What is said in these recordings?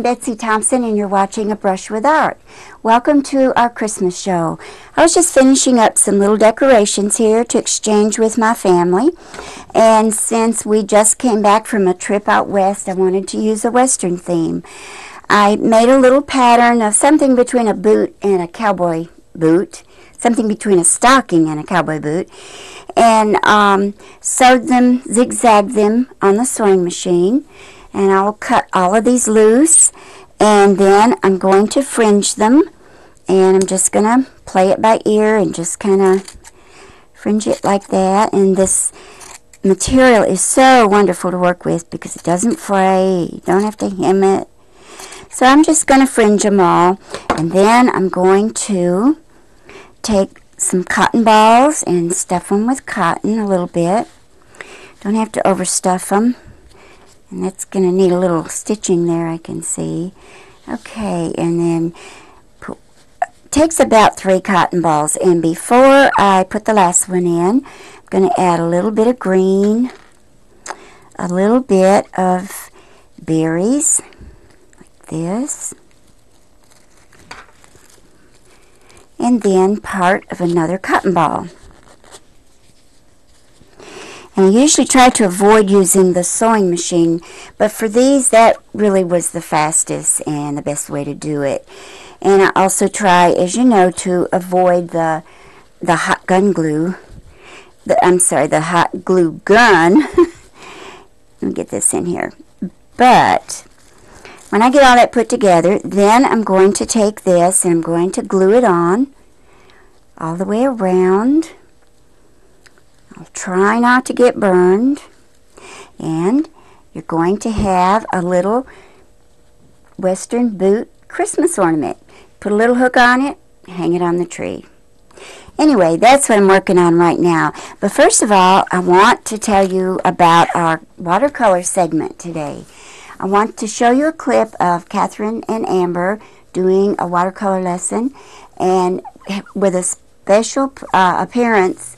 Betsy Thompson, and you're watching A Brush with Art. Welcome to our Christmas show. I was just finishing up some little decorations here to exchange with my family, and since we just came back from a trip out west, I wanted to use a Western theme. I made a little pattern of something between a boot and a cowboy boot, something between a stocking and a cowboy boot, and sewed them, zigzagged them on the sewing machine. And I'll cut all of these loose, and then I'm going to fringe them, and I'm just going to play it by ear and just kind of fringe it like that. And this material is so wonderful to work with because it doesn't fray, you don't have to hem it. So I'm just going to fringe them all, and then I'm going to take some cotton balls and stuff them with cotton a little bit. Don't have to overstuff them. And that's going to need a little stitching there, I can see. Okay, and then takes about 3 cotton balls. And before I put the last one in, I'm going to add a little bit of green, a little bit of berries, like this, and then part of another cotton ball. And I usually try to avoid using the sewing machine, but for these, that really was the fastest and the best way to do it. And I also try, as you know, to avoid the hot gun glue. The hot glue gun. Let me get this in here. But when I get all that put together, then I'm going to take this and I'm going to glue it on all the way around. I'll try not to get burned, and you're going to have a little Western boot Christmas ornament. Put a little hook on it, hang it on the tree. Anyway, that's what I'm working on right now. But first of all, I want to tell you about our watercolor segment today. I want to show you a clip of Catherine and Amber doing a watercolor lesson, and with a special appearance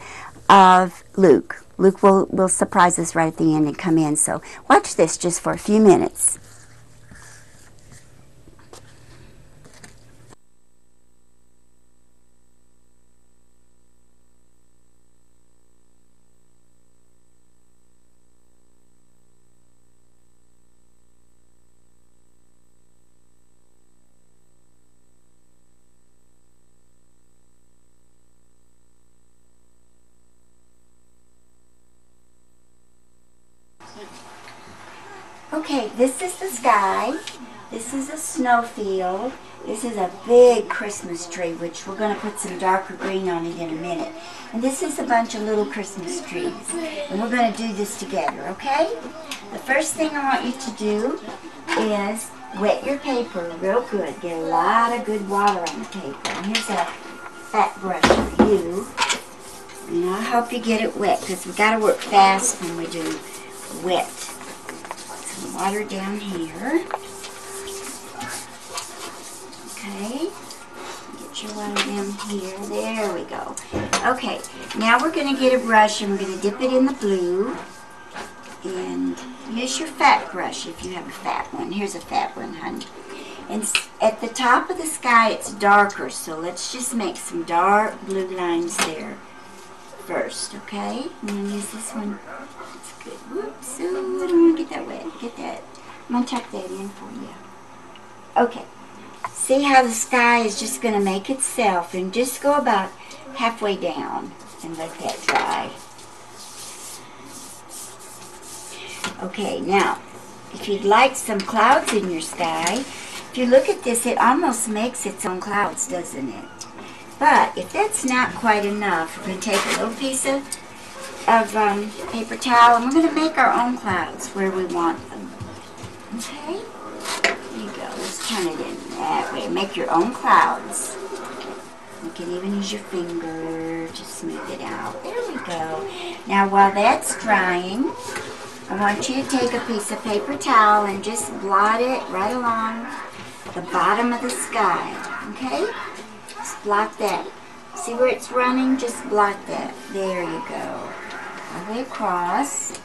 of Luke. Luke will surprise us right at the end and come in. So watch this just for a few minutes. Okay, this is the sky. This is a snowfield. This is a big Christmas tree, which we're going to put some darker green on it in a minute. And this is a bunch of little Christmas trees. And we're going to do this together, okay? The first thing I want you to do is wet your paper real good. Get a lot of good water on the paper. And here's a fat brush for you. And I hope you get it wet, because we've got to work fast when we do wet. Water down here. Okay. Get your water down here. There we go. Okay. Now we're going to get a brush and we're going to dip it in the blue. And use your fat brush if you have a fat one. Here's a fat one, honey. And at the top of the sky it's darker, so let's just make some dark blue lines there first, okay? I'm going to use this one. Good. Whoops. Ooh, I don't want to get that wet. Get that. I'm going to tuck that in for you. Okay. See how the sky is just going to make itself, and just go about halfway down and let that dry. Okay, now, if you'd like some clouds in your sky, if you look at this, it almost makes its own clouds, doesn't it? But if that's not quite enough, we're going to take a little piece of paper towel, and we're going to make our own clouds where we want them. Okay? There you go. Let's turn it in that way. Make your own clouds. You can even use your finger to smooth it out. There we go. Now while that's drying, I want you to take a piece of paper towel and just blot it right along the bottom of the sky. Okay? Just blot that. See where it's running? Just blot that. There you go. All the way across.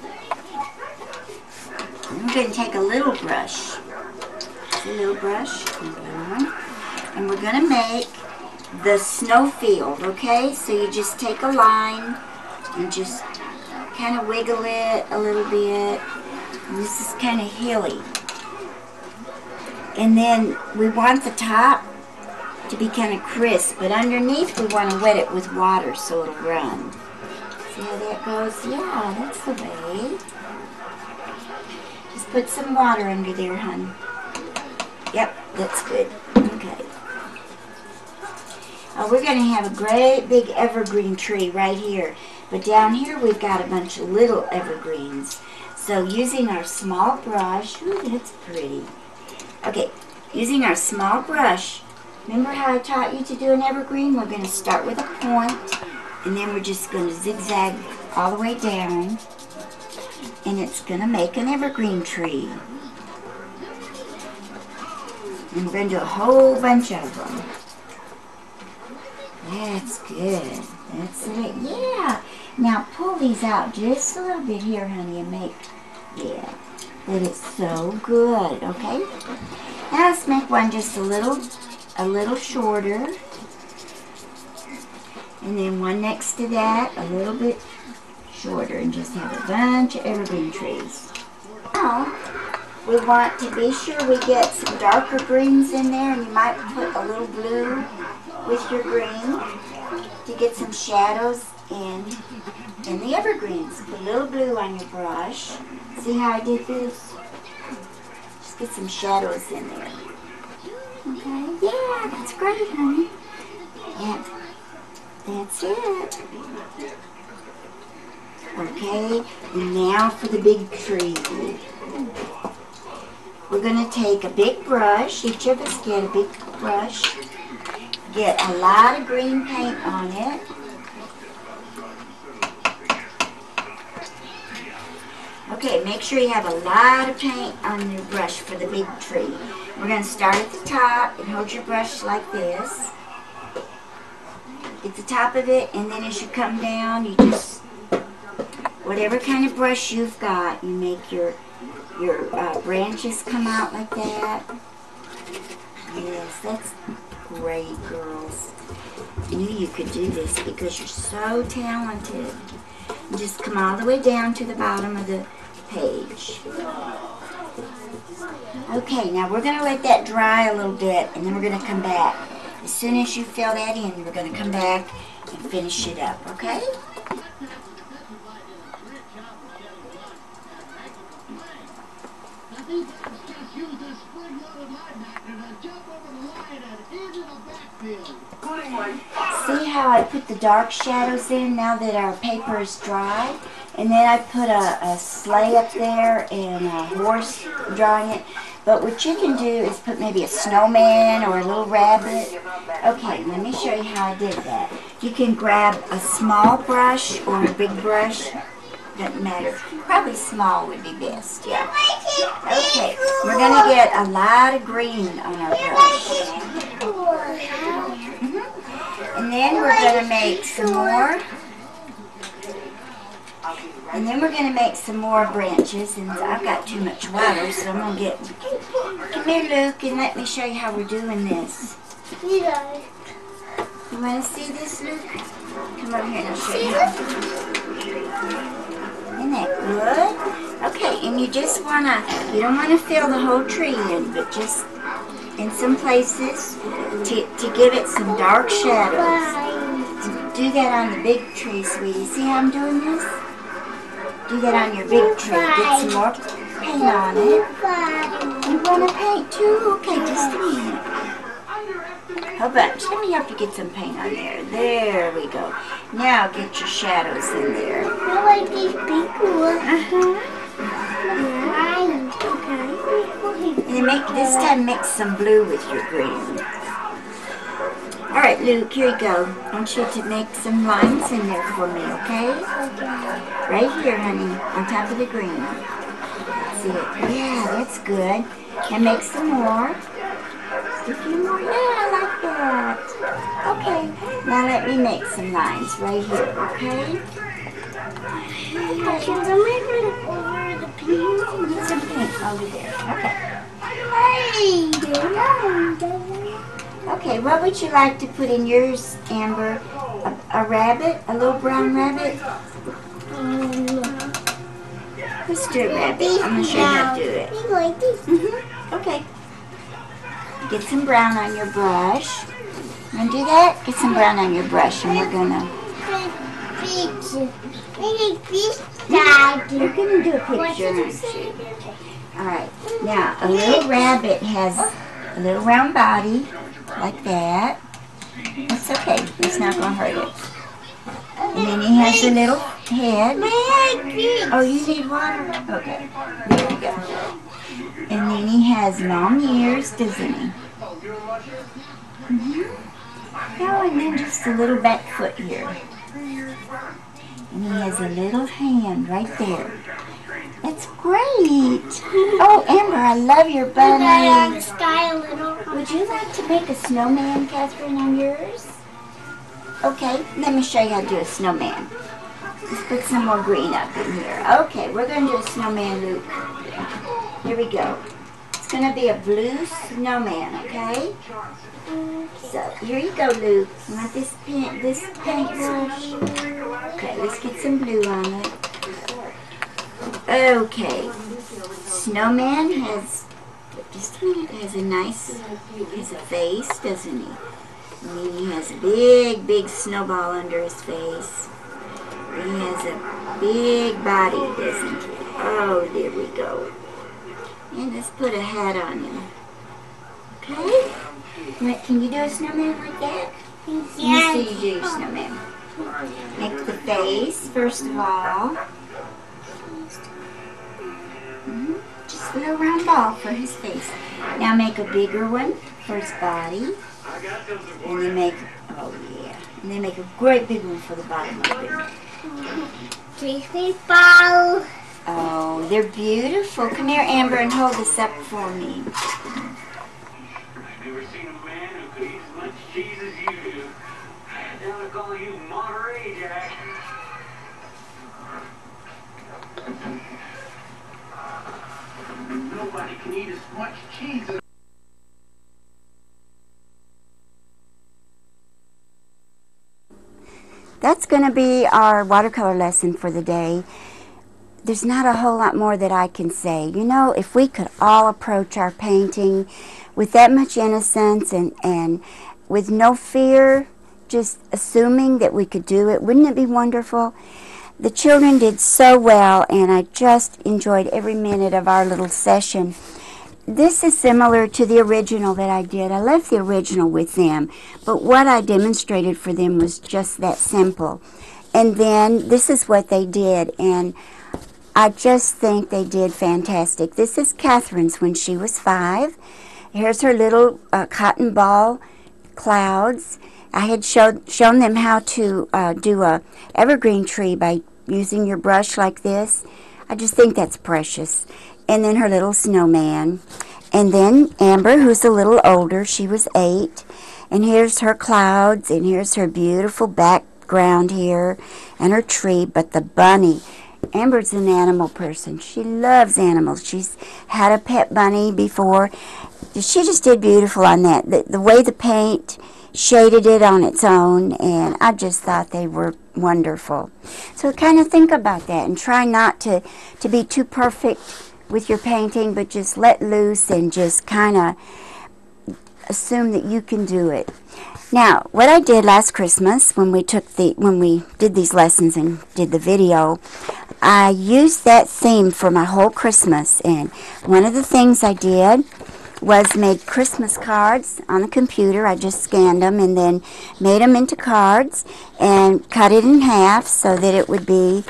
And we're going to take a little brush. the little brush, and the blue one. And we're going to make the snow field, okay? So you just take a line and just kind of wiggle it a little bit. And this is kind of hilly. And then we want the top to be kind of crisp, but underneath we want to wet it with water so it'll run. See how that goes? Yeah, that's the way. Just put some water under there, honey. Yep, that's good. Okay. We're going to have a great big evergreen tree right here. But down here we've got a bunch of little evergreens. So using our small brush, ooh, that's pretty. Okay, using our small brush, remember how I taught you to do an evergreen? We're going to start with a point, and then we're just going to zigzag all the way down, and it's going to make an evergreen tree. And we're going to do a whole bunch of them. That's good. That's it. Yeah. Now pull these out just a little bit here, honey, and make, yeah. That is so good, okay? Now let's make one just a little shorter. And then one next to that, a little bit shorter, and just have a bunch of evergreen trees. Now, we want to be sure we get some darker greens in there, and you might put a little blue with your green to get some shadows in the evergreens. Put a little blue on your brush. See how I did this? Just get some shadows in there. Okay, yeah, that's great, honey. Yeah, that's it. Okay, and now for the big tree. We're going to take a big brush. Each of us get a big brush. Get a lot of green paint on it. Okay, make sure you have a lot of paint on your brush for the big tree. We're going to start at the top and hold your brush like this. Get the top of it, and then as you come down, you just, whatever kind of brush you've got, you make your branches come out like that. Yes, that's great, girls. I knew you could do this because you're so talented. And just come all the way down to the bottom of the page. Okay, now we're going to let that dry a little bit, and then we're going to come back. As soon as you fill that in, we're going to come back and finish it up, okay? See how I put the dark shadows in now that our paper is dry? And then I put a sleigh up there and a horse drawing it. But what you can do is put maybe a snowman or a little rabbit. Okay, let me show you how I did that. You can grab a small brush or a big brush. Doesn't matter. Probably small would be best, yeah. Okay, we're going to get a lot of green on our brush. And then we're going to make some more. And then we're going to make some more branches. And I've got too much water, so I'm going to get... Come here, Luke, and let me show you how we're doing this. You want to see this, Luke? Come over here and I'll show you. Isn't that good? Okay, and you just want to... You don't want to fill the whole tree in, but just in some places to give it some dark shadows. Do that on the big tree, sweetie. See how I'm doing this? Do that on your big tree. Get some more paint on it. You want to paint too? Okay, just a minute. How about, let me help you get some paint on there. There we go. Now get your shadows in there. I like these big ones. Okay. And then this time mix some blue with your green. Alright, Luke, here you go. I want you to make some lines in there for me, okay? Right here, honey, on top of the green. That's it. Yeah, that's good. And make some more. Just a few more. Yeah, I like that. Okay, now let me make some lines right here, okay? Can somebody put it over the paint? Some paint over there. Okay. Hey! Okay, what would you like to put in yours, Amber? A rabbit? A little brown rabbit? Let's do a rabbit. I'm going to show you how to do it. Okay. Get some brown on your brush. You want to do that? Get some brown on your brush, and we're going to... You're going to do a picture, aren't you? Alright. Now, a little rabbit has a little round body, like that. That's okay. It's not going to hurt it. And then he has a little head. Oh, you need water? Okay. There we go. And then he has long ears, doesn't he? Oh, and then just a little back foot here. And he has a little hand right there. That's great. Oh, Amber, I love your bunny. Would you like to make a snowman, Catherine, on yours? Okay, let me show you how to do a snowman. Let's put some more green up in here. Okay, we're going to do a snowman, Luke. Here we go. It's going to be a blue snowman, okay? So, here you go, Luke. You want this paintbrush? Okay, let's get some blue on it. Okay. Snowman has, just a minute, has a face, doesn't he? And then he has a big, big snowball under his face. He has a big body, doesn't he? Oh, there we go. And let's put a hat on him. Okay? Can you do a snowman like that? Yes. You do your snowman. Make the face, first of all. Just a little round ball for his face. Now make a bigger one for his body. And then make, oh yeah, and then make a great big one for the bottom of it. Ball. Oh, they're beautiful. Come here, Amber, and hold this up for me. I've never seen a man who could eat as much cheese as you do. Now I call you Monterey Jack. Nobody can eat as much cheese as... That's going to be our watercolor lesson for the day. There's not a whole lot more that I can say. You know, if we could all approach our painting with that much innocence and with no fear, just assuming that we could do it, wouldn't it be wonderful? The children did so well, and I just enjoyed every minute of our little session. This is similar to the original that I did. I left the original with them, but what I demonstrated for them was just that simple. And then this is what they did, and I just think they did fantastic. This is Catherine's when she was 5. Here's her little cotton ball clouds. I had shown them how to do a evergreen tree by using your brush like this. I just think that's precious. And then her little snowman. And then Amber, who's a little older, she was 8. And here's her clouds, and here's her beautiful background here, and her tree. But the bunny, Amber's an animal person. She loves animals. She's had a pet bunny before. She just did beautiful on that. The way the paint shaded it on its own, and I just thought they were wonderful. So kind of think about that and try not to be too perfect with your painting, but just let loose and just kind of assume that you can do it. Now, what I did last Christmas when we did these lessons and did the video, I used that theme for my whole Christmas, and one of the things I did was made Christmas cards on the computer. I just scanned them and then made them into cards and cut it in half so that it would be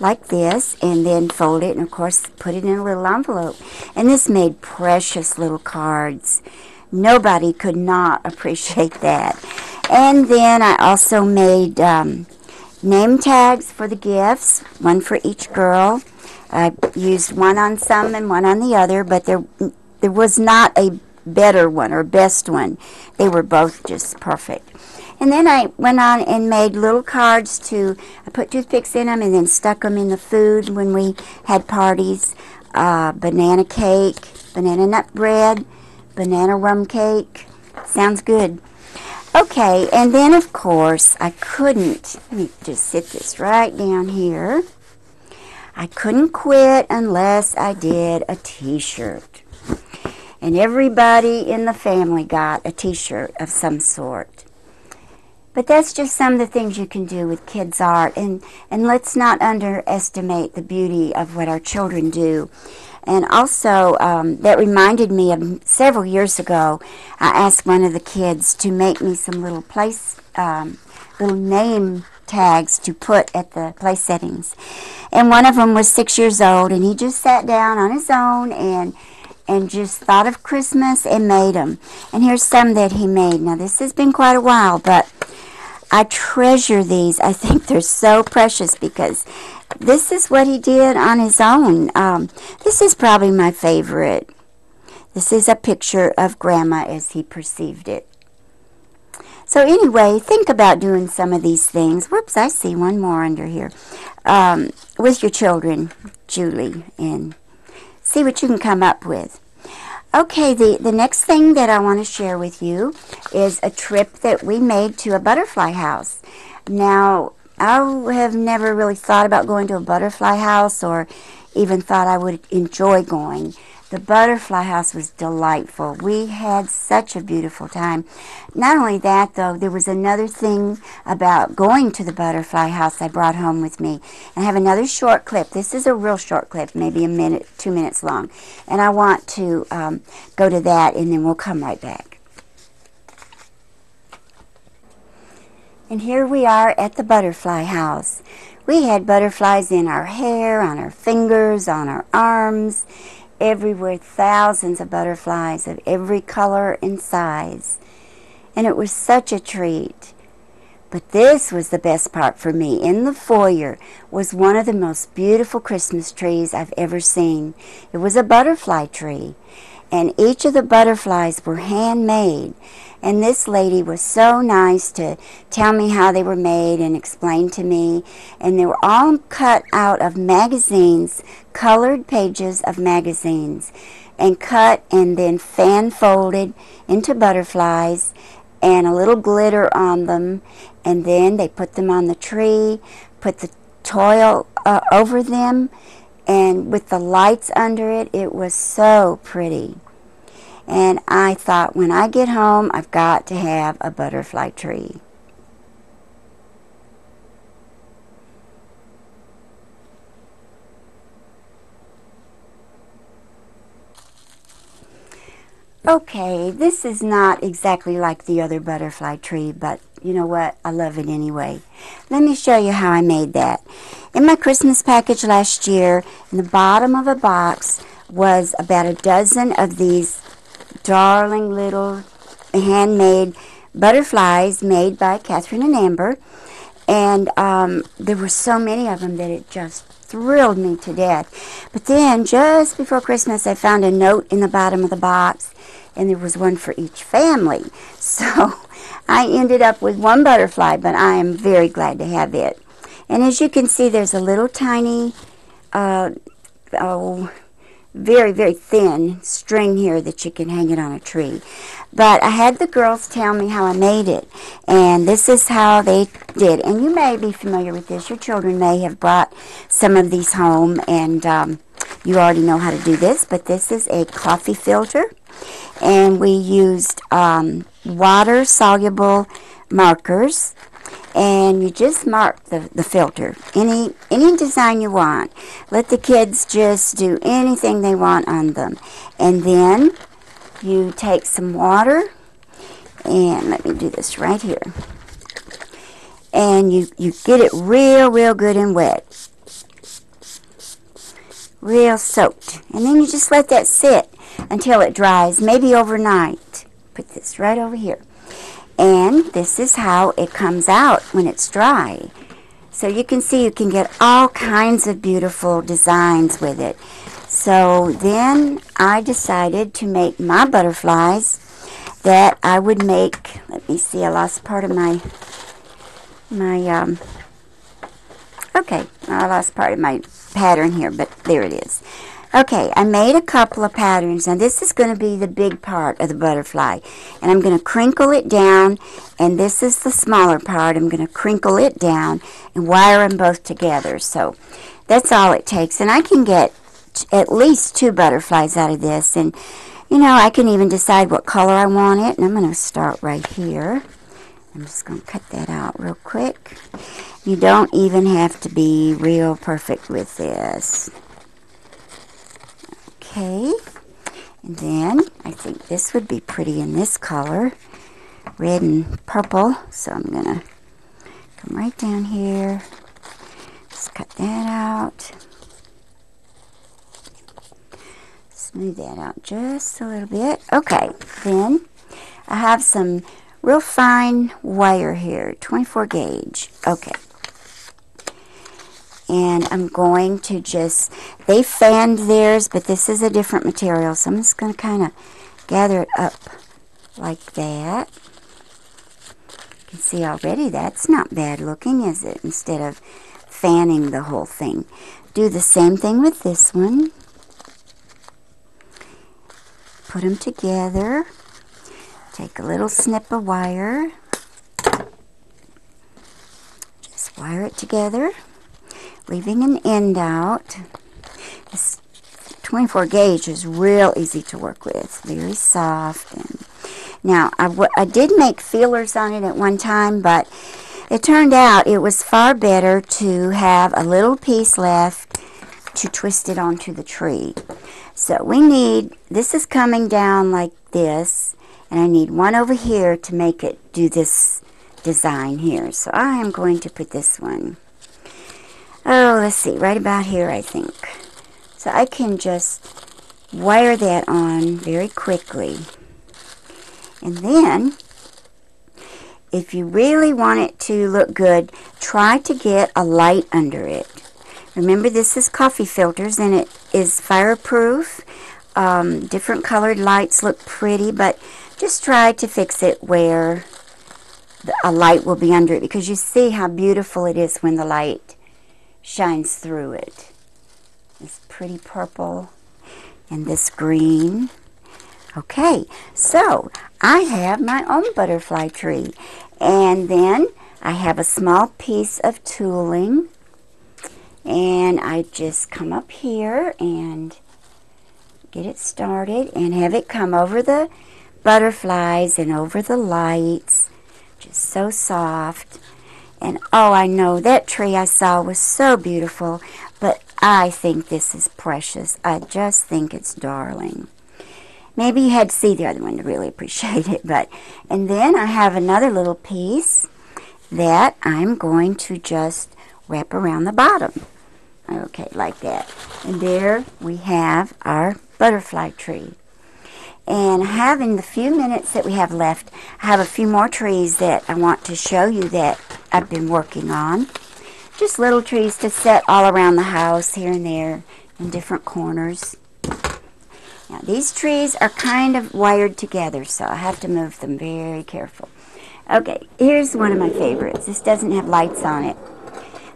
like this, and then fold it and of course put it in a little envelope. And this made precious little cards. Nobody could not appreciate that. And then I also made name tags for the gifts, one for each girl. I used one on some and one on the other, but there was not a better one or best one. They were both just perfect. And then I went on and made little cards I put toothpicks in them and then stuck them in the food when we had parties. Banana cake, banana nut bread, banana rum cake. Sounds good. Okay, and then of course I couldn't, let me just sit this right down here. I couldn't quit unless I did a t-shirt. And everybody in the family got a t-shirt of some sort. But that's just some of the things you can do with kids' art. And let's not underestimate the beauty of what our children do. And also, that reminded me of several years ago, I asked one of the kids to make me some little little name tags to put at the place settings. And one of them was 6 years old, and he just sat down on his own and just thought of Christmas and made them. And here's some that he made. Now, this has been quite a while, but I treasure these. I think they're so precious because this is what he did on his own. This is probably my favorite. This is a picture of Grandma as he perceived it. So anyway, think about doing some of these things. Whoops, I see one more under here. With your children, Julie, and see what you can come up with. Okay, the next thing that I want to share with you is a trip that we made to a butterfly house. Now, I have never really thought about going to a butterfly house or even thought I would enjoy going. The butterfly house was delightful. We had such a beautiful time. Not only that, though, there was another thing about going to the butterfly house I brought home with me. And I have another short clip. This is a real short clip, maybe a minute, 2 minutes long. And I want to go to that, and then we'll come right back. And here we are at the butterfly house. We had butterflies in our hair, on our fingers, on our arms, everywhere, thousands of butterflies of every color and size. And it was such a treat. But this was the best part for me. In the foyer was one of the most beautiful Christmas trees I've ever seen. It was a butterfly tree. And each of the butterflies were handmade. And this lady was so nice to tell me how they were made and explain to me. And they were all cut out of magazines, colored pages of magazines, and cut and then fan folded into butterflies and a little glitter on them. And then they put them on the tree, put the toil over them, and with the lights under it, it was so pretty. And I thought, when I get home, I've got to have a butterfly tree. Okay, this is not exactly like the other butterfly tree, but you know what? I love it anyway. Let me show you how I made that. In my Christmas package last year, in the bottom of a box was about a dozen of these darling little handmade butterflies made by Catherine and Amber. And there were so many of them that it just thrilled me to death. But then, just before Christmas, I found a note in the bottom of the box, and there was one for each family. So I ended up with one butterfly, but I am very glad to have it. And as you can see, there's a little tiny, very, very thin string here that you can hang it on a tree. But I had the girls tell me how I made it, and this is how they did. And you may be familiar with this. Your children may have brought some of these home, and you already know how to do this. But this is a coffee filter, and we used water-soluble markers. And you just mark the filter, any design you want. Let the kids just do anything they want on them. And then you take some water, and let me do this right here. And you get it real good and wet. Real soaked. And then you just let that sit until it dries, maybe overnight. Put this right over here. And this is how it comes out when it's dry. So you can see you can get all kinds of beautiful designs with it. So then I decided to make my butterflies that I would make. Let me see, I lost part of my okay, I lost part of my pattern here, but there it is. Okay, I made a couple of patterns. Now this is going to be the big part of the butterfly. And I'm going to crinkle it down, and this is the smaller part. I'm going to crinkle it down and wire them both together. So that's all it takes. And I can get at least 2 butterflies out of this. And, you know, I can even decide what color I want it. And I'm going to start right here. I'm just going to cut that out real quick. You don't even have to be real perfect with this. Okay, and then I think this would be pretty in this color, red and purple. So I'm going to come right down here, just cut that out, smooth that out just a little bit. Okay, then I have some real fine wire here, 24 gauge. Okay. And I'm going to just, they fanned theirs, but this is a different material, so I'm just going to kind of gather it up like that. You can see already that's not bad looking, is it? Instead of fanning the whole thing. Do the same thing with this one. Put them together. Take a little snip of wire. Just wire it together, leaving an end out. This 24 gauge is real easy to work with, very soft. And now, I did make feelers on it at one time, but it turned out it was far better to have a little piece left to twist it onto the tree. So we need, this is coming down like this, and I need one over here to make it do this design here. So I am going to put this one, oh, let's see, right about here, I think. So I can just wire that on very quickly. And then, if you really want it to look good, try to get a light under it. Remember, this is coffee filters, and it is fireproof. Different colored lights look pretty, but just try to fix it where a light will be under it, because you see how beautiful it is when the light shines through it. This pretty purple and this green. Okay, so I have my own butterfly tree, and then I have a small piece of tooling, and I just come up here and get it started and have it come over the butterflies and over the lights. Just so soft. And oh, I know that tree I saw was so beautiful, but I think this is precious. I just think it's darling. Maybe you had to see the other one to really appreciate it. And then I have another little piece that I'm going to just wrap around the bottom. Okay, like that. And there we have our butterfly tree. And having the few minutes that we have left, I have a few more trees that I want to show you that I've been working on. Just little trees to set all around the house, here and there, in different corners. Now, these trees are kind of wired together, so I have to move them very careful. Okay, here's one of my favorites. This doesn't have lights on it.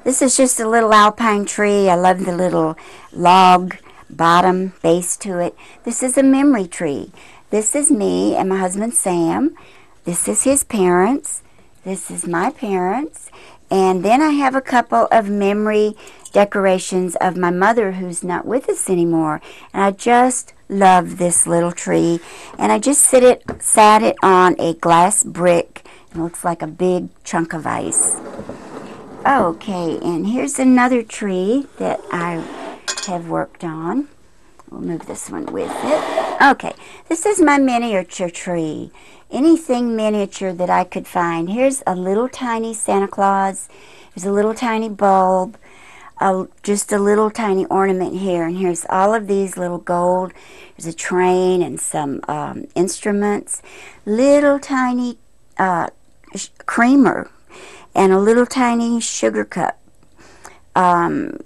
This is just a little alpine tree. I love the little log bottom base to it. This is a memory tree. This is me and my husband Sam. This is his parents. This is my parents. And then I have a couple of memory decorations of my mother who's not with us anymore. And I just love this little tree. And I just sat it on a glass brick. It looks like a big chunk of ice. Okay, and here's another tree that I have worked on. We'll move this one with it. Okay, this is my miniature tree. Anything miniature that I could find. Here's a little tiny Santa Claus. There's a little tiny bulb. Just a little tiny ornament here. And here's all of these little gold. There's a train and some instruments. Little tiny creamer. And a little tiny sugar cup.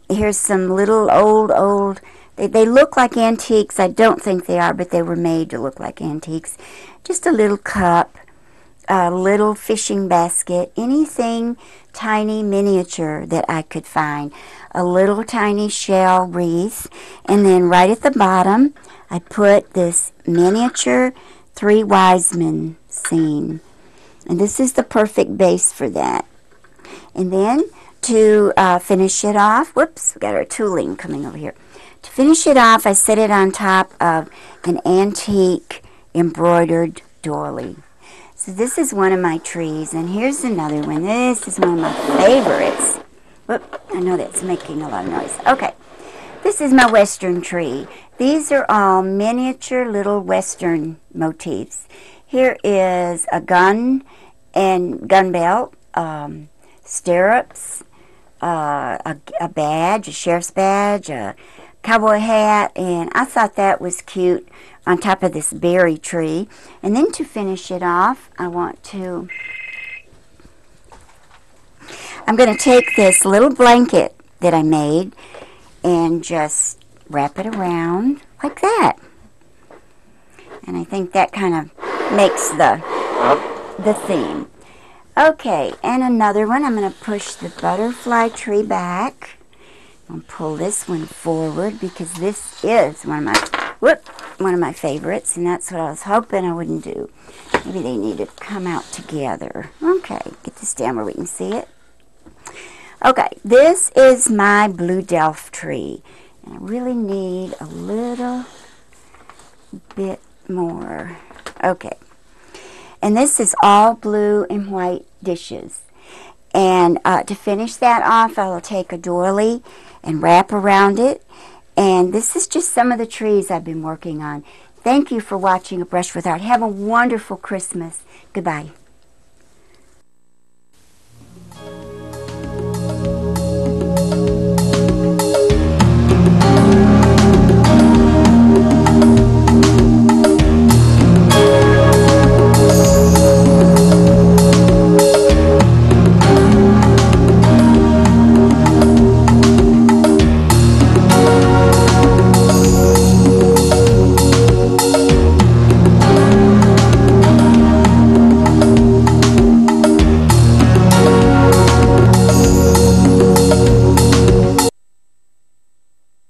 Here's some little old, they look like antiques. I don't think they are, but they were made to look like antiques. Just a little cup. a little fishing basket, anything tiny miniature that I could find. A little tiny shell wreath, and then right at the bottom I put this miniature Three Wise Men scene. And this is the perfect base for that. And then to finish it off, whoops, we got our tooling coming over here. To finish it off, I set it on top of an antique embroidered doily. So this is one of my trees, and here's another one. This is one of my favorites. Whoop, I know that's making a lot of noise. Okay, this is my Western tree. These are all miniature little Western motifs. Here is a gun and gun belt, stirrups, a badge, a sheriff's badge, a cowboy hat, and I thought that was cute on top of this berry tree. And then to finish it off, I'm going to take this little blanket that I made and just wrap it around like that. And I think that kind of makes the theme. Okay, and another one. I'm going to push the butterfly tree back. I'm going to pull this one forward because this is one of my favorites, and that's what I was hoping I wouldn't do. Maybe they need to come out together. Okay, get this down where we can see it. Okay, this is my blue delf tree. And I really need a little bit more. Okay. And this is all blue and white dishes. And to finish that off, I will take a doily and wrap around it. And this is just some of the trees I've been working on. Thank you for watching A Brush with Art. Have a wonderful Christmas. Goodbye.